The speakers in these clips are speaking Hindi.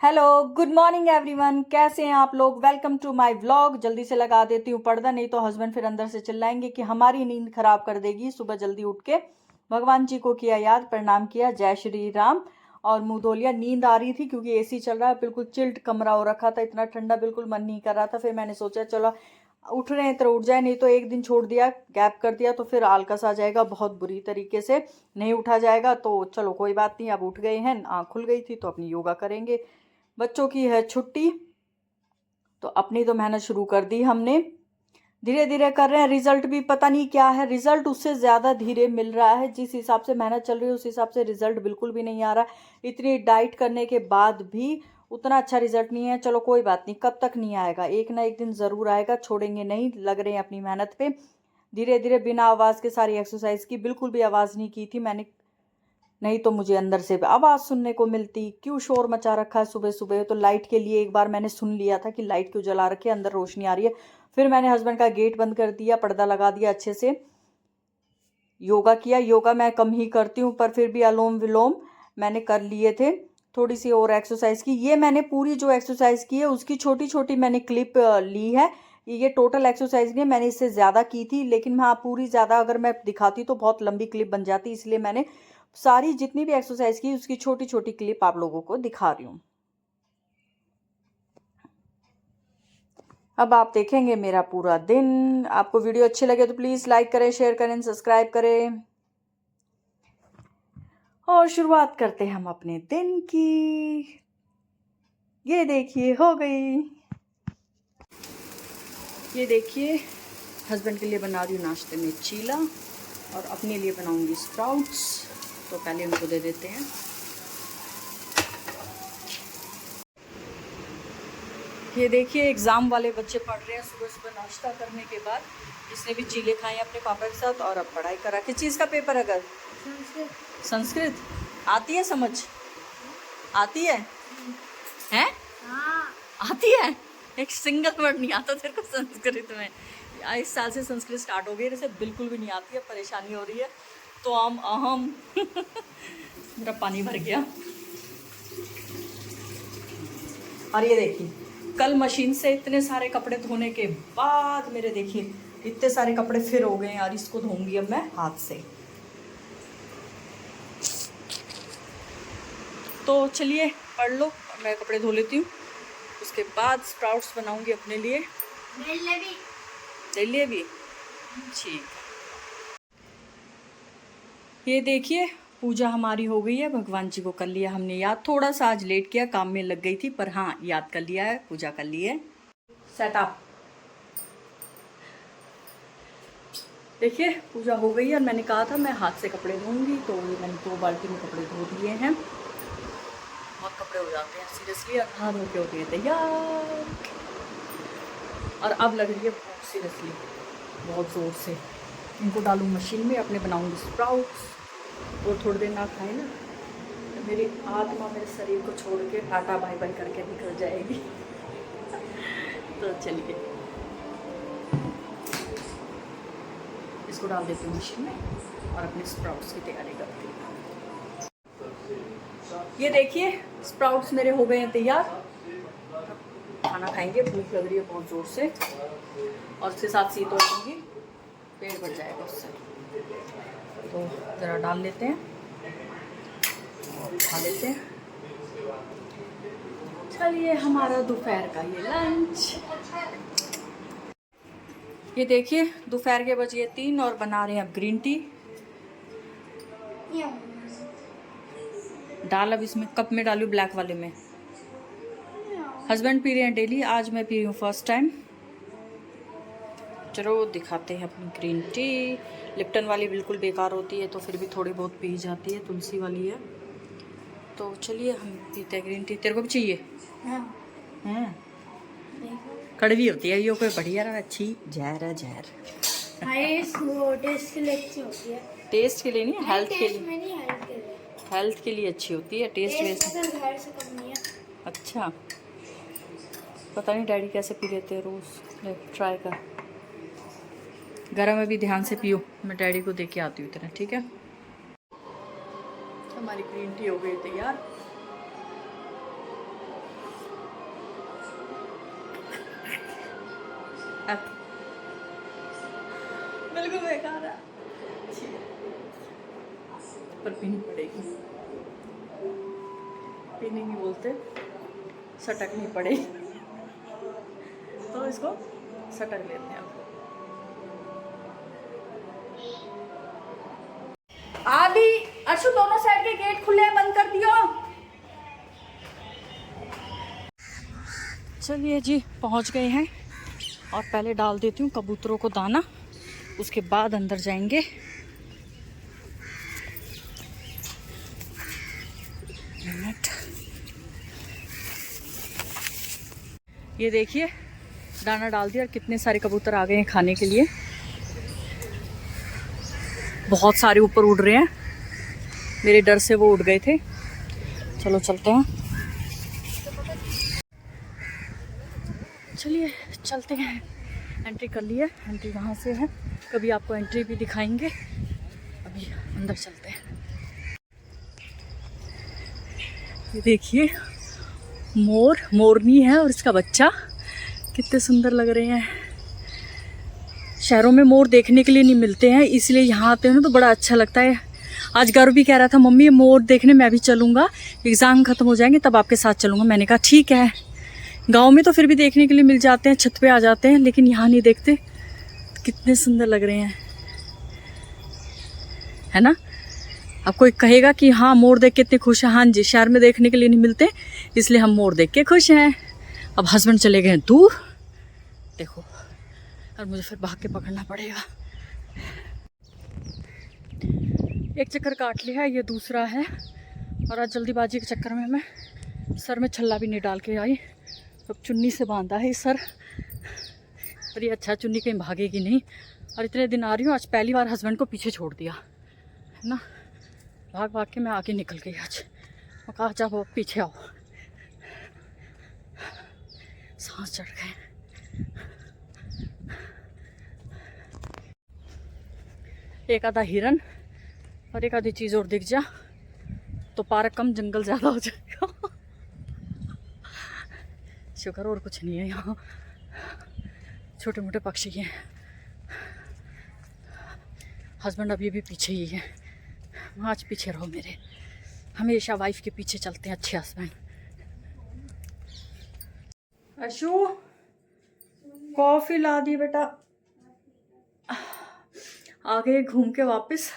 Hello, good morning everyone. कैसे हैं आप लोग? Welcome to my vlog. जल्दी से लगा देती हूँ पर्दा, नहीं तो हस्बैंड फिर अंदर से चिल्लाएंगे कि हमारी नींद खराब कर देगी। सुबह जल्दी उठ के भगवान जी को किया याद, प्रणाम किया, जय श्री राम और मुंह धो लिया। नींद आ रही थी क्योंकि एसी चल रहा है, बिल्कुल चिल्ड कमरा हो रखा था, इतना ठंडा बिल्कुल मन नहीं कर रहा था। फिर मैंने सोचा चलो उठ रहे हैं तो उठ जाए, नहीं तो एक दिन छोड़ दिया, गैप कर दिया तो फिर आलकस आ जाएगा बहुत बुरी तरीके से, नहीं उठा जाएगा। तो चलो कोई बात नहीं, अब उठ गए हैं, आँख खुल गई थी तो अपनी योगा करेंगे। बच्चों की है छुट्टी तो अपनी तो मेहनत शुरू कर दी हमने, धीरे धीरे कर रहे हैं। रिजल्ट भी पता नहीं क्या है, रिजल्ट उससे ज़्यादा धीरे मिल रहा है। जिस हिसाब से मेहनत चल रही है उस हिसाब से रिजल्ट बिल्कुल भी नहीं आ रहा। इतनी डाइट करने के बाद भी उतना अच्छा रिजल्ट नहीं है। चलो कोई बात नहीं, कब तक नहीं आएगा, एक ना एक दिन ज़रूर आएगा, छोड़ेंगे नहीं, लग रहे हैं अपनी मेहनत पे। धीरे धीरे बिना आवाज़ के सारी एक्सरसाइज की, बिल्कुल भी आवाज़ नहीं की थी मैंने, नहीं तो मुझे अंदर से आवाज़ सुनने को मिलती, क्यों शोर मचा रखा है सुबह सुबह। तो लाइट के लिए एक बार मैंने सुन लिया था कि लाइट क्यों जला रखी है, अंदर रोशनी आ रही है। फिर मैंने हस्बैंड का गेट बंद कर दिया, पर्दा लगा दिया अच्छे से, योगा किया। योगा मैं कम ही करती हूँ पर फिर भी अनुलोम विलोम मैंने कर लिए थे। थोड़ी सी और एक्सरसाइज की, ये मैंने पूरी जो एक्सरसाइज की है उसकी छोटी छोटी मैंने क्लिप ली है। ये टोटल एक्सरसाइज नहीं है, मैंने इससे ज़्यादा की थी, लेकिन हाँ पूरी ज़्यादा अगर मैं दिखाती तो बहुत लंबी क्लिप बन जाती, इसलिए मैंने सारी जितनी भी एक्सरसाइज की उसकी छोटी छोटी क्लिप आप लोगों को दिखा रही हूँ। अब आप देखेंगे मेरा पूरा दिन। आपको वीडियो अच्छी लगे तो प्लीज़ लाइक करें, शेयर करें, सब्सक्राइब करें और शुरुआत करते हैं हम अपने दिन की। ये देखिए हो गई। ये देखिए हस्बैंड के लिए बना रही हूँ नाश्ते में चीला और अपने लिए बनाऊंगी स्प्राउट्स। तो पहले उनको दे देते हैं। ये देखिए एग्ज़ाम वाले बच्चे पढ़ रहे हैं सुबह सुबह नाश्ता करने के बाद, जिसने भी चीले खाए अपने पापा के साथ, और अब पढ़ाई करा। किस चीज़ का पेपर है? अगर संस्कृत आती है, समझ आती है? हैं? आती है? एक सिंगल वर्ड नहीं आता तेरे को संस्कृत में? इस साल से संस्कृत स्टार्ट हो गई, जैसे बिल्कुल भी नहीं आती है, परेशानी हो रही है। तो हम अहम मेरा पानी भर गया। और ये देखिए कल मशीन से इतने सारे कपड़े धोने के बाद मेरे देखिए इतने सारे कपड़े फिर हो गए हैं, और इसको धोऊंगी अब मैं हाथ से। तो चलिए पढ़ लो, मैं कपड़े धो लेती हूँ, उसके बाद स्प्राउट्स बनाऊंगी अपने लिए, ले लिए भी। ठीक, ये देखिए पूजा हमारी हो गई है, भगवान जी को कर लिया हमने याद। थोड़ा सा आज लेट किया, काम में लग गई थी, पर हाँ याद कर लिया है, पूजा कर ली है। सेटअप देखिए पूजा हो गई है, और मैंने कहा था मैं हाथ से कपड़े धोऊंगी, तो ये मैंने 2 बाल्टी में कपड़े धो दिए हैं। बहुत कपड़े हो जाते हैं सीरियसली, और हाथ धो के होते हैं तैयार। और अब लग रही है भूख सीरियसली बहुत ज़ोर से। इनको डालूँ मशीन में, अपने बनाऊंगी स्प्राउट्स। और थोड़ी देर ना खाए ना तो मेरी आत्मा मेरे शरीर को छोड़ के टाटा बाय बाय करके निकल जाएगी। तो चलिए इसको डाल देती हूँ मशीन में और अपने स्प्राउट्स की तैयारी करती हूँ। ये देखिए स्प्राउट्स मेरे हो गए हैं तैयार। खाना खाएंगे, भूख लग रही है बहुत ज़ोर से, और उसके साथ सी तो लूँगी, पेट भर जाएगा उससे। तो ज़रा डाल लेते हैं और खा लेते हैं। चलिए हमारा दोपहर का ये लंच। ये देखिए दोपहर के बजे 3 और बना रहे हैं अब ग्रीन टी। डाल अब इसमें, कप में डालूँ ब्लैक वाले में। हस्बैंड पी रहे हैं डेली, आज मैं पी रही हूँ फर्स्ट टाइम। चलो दिखाते हैं अपनी ग्रीन टी। लिप्टन वाली बिल्कुल बेकार होती है, तो फिर भी थोड़ी बहुत पी जाती है, तुलसी वाली है। तो चलिए हम पीते हैं ग्रीन टी। तेरे को भी चाहिए? हाँ कड़वी होती है, ये कोई बढ़िया रहा अच्छी जहर है जहर। टेस्ट के लिए अच्छी होती है, टेस्ट के लिए नहीं, हेल्थ के लिए। हेल्थ के लिए, हेल्थ के लिए अच्छी होती है, टेस्ट वैसे। घर से कम नहीं है। अच्छा पता नहीं डैडी कैसे पी लेते हैं रोज़, ले ट्राई कर। गरम में भी ध्यान से पियो, मैं डैडी को दे के आती हूँ इतना, ठीक है। हमारी ग्रीन टी हो गई तैयार। बिल्कुल बेकार है, पर पीनी पड़ेगी। पीनी नहीं बोलते, सटकनी पड़ेगी, तो इसको सटक लेते हैं। आदि अर्शु, दोनों साइड के गेट खुले हैं, बंद कर दियो। चलिए जी, पहुंच गए हैं और पहले डाल देती हूँ कबूतरों को दाना, उसके बाद अंदर जाएंगे। मिनट, ये देखिए दाना डाल दिया और कितने सारे कबूतर आ गए हैं खाने के लिए। बहुत सारे ऊपर उड़ रहे हैं, मेरे डर से वो उड़ गए थे। चलो चलते हैं, चलिए चलते हैं। एंट्री कर लिए, एंट्री वहाँ से है, कभी आपको एंट्री भी दिखाएंगे। अभी अंदर चलते हैं। ये देखिए मोर, मोरनी है और इसका बच्चा, कितने सुंदर लग रहे हैं। शहरों में मोर देखने के लिए नहीं मिलते हैं, इसलिए यहाँ आते हैं ना तो बड़ा अच्छा लगता है। आज गर्व भी कह रहा था, मम्मी मोर देखने मैं भी चलूँगा, एग्ज़ाम ख़त्म हो जाएंगे तब आपके साथ चलूँगा। मैंने कहा ठीक है। गांव में तो फिर भी देखने के लिए मिल जाते हैं, छत पे आ जाते हैं, लेकिन यहाँ नहीं देखते। कितने सुंदर लग रहे हैं, है ना। अब कोई कहेगा कि हाँ मोर देख के इतने खुश है, हाँ जी, शहर में देखने के लिए नहीं मिलते, इसलिए हम मोर देख के खुश हैं। अब हस्बैंड चले गए हैं दूर, देखो, और मुझे फिर भाग के पकड़ना पड़ेगा। एक चक्कर काट लिया, ये दूसरा है। और आज जल्दीबाजी के चक्कर में मैं सर में छल्ला भी नहीं डाल के आई, अब चुन्नी से बांधा है सर। और ये अच्छा, चुन्नी कहीं भागेगी नहीं। और इतने दिन आ रही हूँ, आज पहली बार हस्बैंड को पीछे छोड़ दिया है ना। भाग भाग के मैं आगे निकल गई आज। मैं कहा जाओ पीछे आओ, सांस चढ़ गए। एक आधा हिरन और एक आधी चीज़ और दिख जा तो पार्क कम जंगल ज़्यादा हो जाएगा। शुक्र और कुछ नहीं है यहाँ, छोटे मोटे पक्षी हैं। हस्बैंड अभी भी पीछे ही है, आज पीछे रहो मेरे। हमेशा वाइफ के पीछे चलते हैं अच्छे हस्बैंड। अशु, कॉफ़ी ला दी बेटा। आ गए घूम के वापस,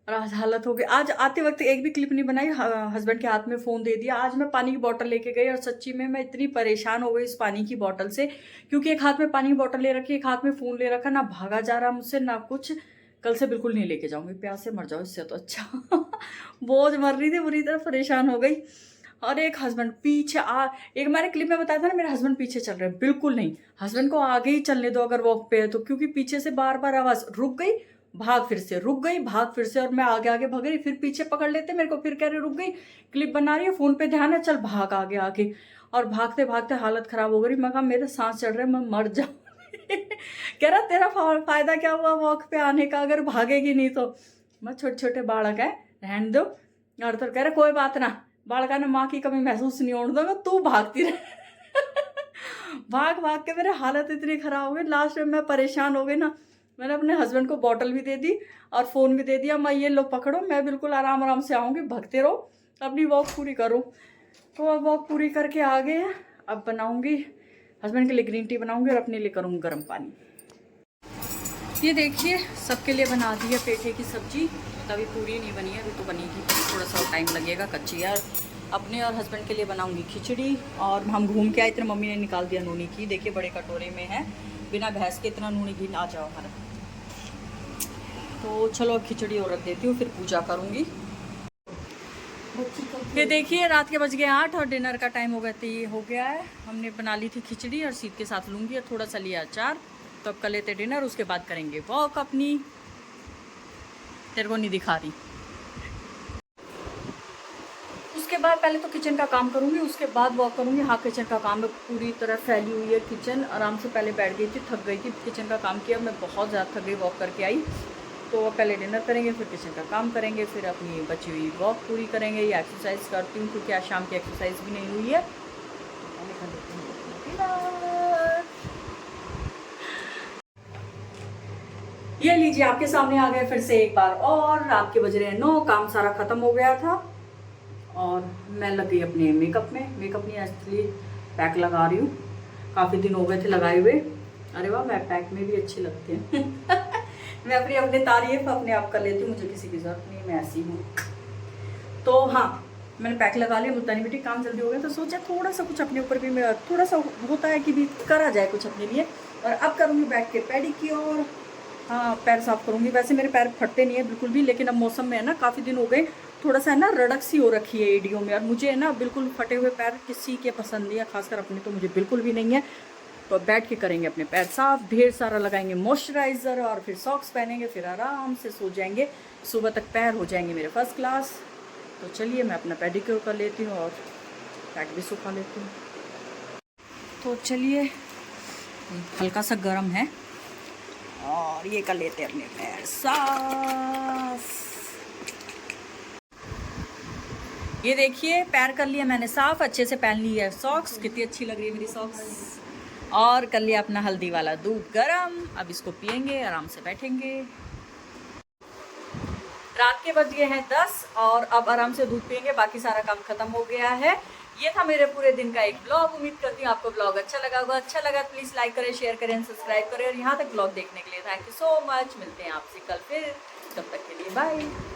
और आज हालत हो गई। आज आते वक्त एक भी क्लिप नहीं बनाई, हस्बैंड के हाथ में फ़ोन दे दिया। आज मैं पानी की बोतल लेके गई और सच्ची में मैं इतनी परेशान हो गई इस पानी की बोतल से, क्योंकि एक हाथ में पानी की बोतल ले रखी, एक हाथ में फ़ोन ले रखा, ना भागा जा रहा मुझसे ना कुछ। कल से बिल्कुल नहीं लेके जाऊँगी, प्यास से मर जाओ इससे तो अच्छा। बोझ मर रही थी, बुरी तरह परेशान हो गई। और एक हस्बैंड पीछे एक मैंने क्लिप में बताया था ना, मेरे हस्बैंड पीछे चल रहे हैं, बिल्कुल नहीं। हस्बैंड को आगे ही चलने दो अगर वॉक पे है तो, क्योंकि पीछे से बार बार आवाज़, रुक गई भाग फिर से, रुक गई भाग फिर से, और मैं आगे आगे भाग रही, फिर पीछे पकड़ लेते मेरे को, फिर कह रहे रुक गई, क्लिप बना रही है, फ़ोन पे ध्यान है, चल भाग आगे आगे। और भागते भागते हालत ख़राब हो गई। मैं कहा मेरे सांस चढ़ रहे, मैं मर जाऊँ। कह रहा तेरा फ़ायदा क्या हुआ वॉक पे आने का अगर भागेगी नहीं तो। मैं छोटे छोटे बालक है, रहने दो। और तो कह रहे कोई बात ना, बालका ने माँ की कमी महसूस नहीं होने दूंगा, तू भागती रहे। भाग भाग के मेरे हालत इतनी ख़राब हो गई, लास्ट में मैं परेशान हो गई ना। मैंने अपने हस्बैंड को बॉटल भी दे दी और फ़ोन भी दे दिया, मैं ये लो पकड़ो, मैं बिल्कुल आराम आराम से आऊँगी, भगते रहो, अपनी वॉक पूरी करो। तो अब वॉक पूरी करके आ गए हैं, अब बनाऊँगी हस्बैंड के लिए ग्रीन टी बनाऊँगी और अपने लिए करूँगी गर्म पानी। ये देखिए सबके लिए बना दी है पेठे की सब्जी, अभी पूरी नहीं बनी है, अभी तो बनेगी, थोड़ा सा टाइम लगेगा, कच्ची है। अपने और हस्बैंड के लिए बनाऊँगी खिचड़ी। और हम घूम के आए, इतने मम्मी ने निकाल दिया नूनी घी, देखिए बड़े कटोरे में है, बिना भैंस के इतना नूनी घी आ जाओ हमारा। तो चलो अब खिचड़ी और रख देती हूँ, फिर पूजा करूँगी। ये देखिए रात के बज गए 8 और डिनर का टाइम हो गया है। हमने बना ली थी खिचड़ी और सीध के साथ लूँगी और थोड़ा सा लिया अचार। तो अब कर लेते डिनर, उसके बाद करेंगे वॉक अपनी। तेरे को नहीं दिखा रही। उसके बाद पहले तो किचन का काम करूँगी, उसके बाद वॉक करूँगी। हाँ किचन का काम पूरी तरह फैली हुई है किचन। आराम से पहले बैठ गई थी, थक गई थी, किचन का काम किया, मैं बहुत ज़्यादा थक गई वॉक करके आई। तो पहले डिनर करेंगे, फिर किचन का काम करेंगे, फिर अपनी बची हुई वॉक पूरी करेंगे। या एक्सरसाइज करती हूँ क्योंकि आज शाम की एक्सरसाइज भी नहीं हुई है। ये लीजिए आपके सामने आ गए फिर से एक बार और। रात के बज रहे हैं 9, काम सारा खत्म हो गया था और मैं लग गई अपने मेकअप में। मेकअप नहीं एक्चुअली पैक लगा रही हूँ, काफ़ी दिन हो गए थे लगाए हुए। अरे वाह, मैं पैक में भी अच्छी लगती हूँ। मैं अपनी तारीफ अपने आप कर लेती हूँ, मुझे किसी की जरूरत नहीं, मैं ऐसी हूँ। तो हाँ, मैंने पैक लगा लिया, मुल्तानी मिट्टी, काम जल्दी हो गया तो सोचा थोड़ा सा कुछ अपने ऊपर भी मेरा थोड़ा सा होता है कि भी करा जाए कुछ अपने लिए। और अब करूँगी बैठ के पेडिक्योर। हाँ, पैर साफ करूँगी। वैसे मेरे पैर फटते नहीं है बिल्कुल भी, लेकिन अब मौसम में है ना, काफ़ी दिन हो गए, थोड़ा सा है ना रड़क सी हो रखी है एडियो में, और मुझे है ना बिल्कुल फटे हुए पैर किसी के पसंद नहीं है, खासकर अपने तो मुझे बिल्कुल भी नहीं है। तो बैठ के करेंगे अपने पैर साफ, ढेर सारा लगाएंगे मॉइस्चराइज़र और फिर सॉक्स पहनेंगे, फिर आराम से सो जाएंगे। सुबह तक पैर हो जाएंगे मेरे फर्स्ट क्लास। तो चलिए मैं अपना पेडिक्योर कर लेती हूँ और पैक भी सुखा लेती हूँ। तो चलिए, हल्का सा गर्म है और ये कर लेते हैं अपने पैर साफ। ये देखिए पैर कर लिया मैंने साफ, अच्छे से पहन ली है सॉक्स, कितनी अच्छी लग रही है मेरी सॉक्स। और कर लिया अपना हल्दी वाला दूध गरम, अब इसको पियेंगे, आराम से बैठेंगे। रात के बज गए हैं 10 और अब आराम से दूध पियेंगे, बाकी सारा काम खत्म हो गया है। ये था मेरे पूरे दिन का एक ब्लॉग। उम्मीद करती हूँ आपको ब्लॉग अच्छा लगा होगा। अच्छा लगा प्लीज़ लाइक करें, शेयर करें, सब्सक्राइब करें और यहाँ तक ब्लॉग देखने के लिए थैंक यू सो मच। मिलते हैं आपसे कल फिर, तब तक के लिए बाय।